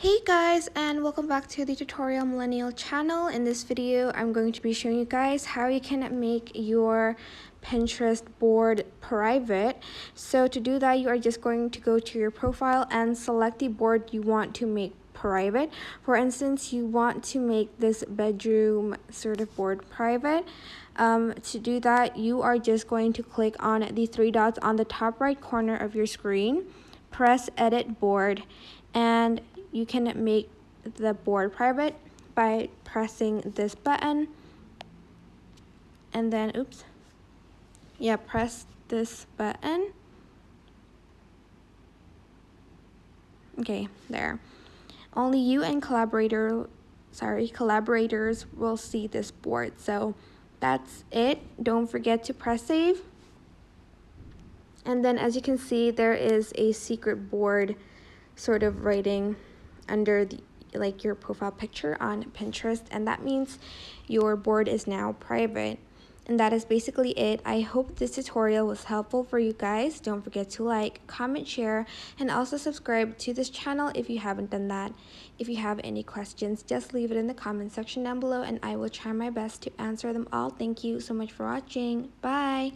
Hey guys, and welcome back to the Tutorial Millennial channel. In this video, I'm going to be showing you guys how you can make your Pinterest board private. So to do that, you are just going to go to your profile and select the board you want to make private. For instance, you want to make this bedroom sort of board private. To do that, you are just going to click on the three dots on the top right corner of your screen, press edit board, and you can make the board private by pressing this button and then press this button. Okay, there. Only you and collaborators will see this board. So that's it. Don't forget to press save. And then as you can see, there is a secret board sort of writing under your profile picture on Pinterest, and that means your board is now private. And that is basically it. I hope this tutorial was helpful for you guys. Don't forget to like, comment, share, and also subscribe to this channel if you haven't done that. If you have any questions, just leave it in the comment section down below and I will try my best to answer them all. Thank you so much for watching. Bye.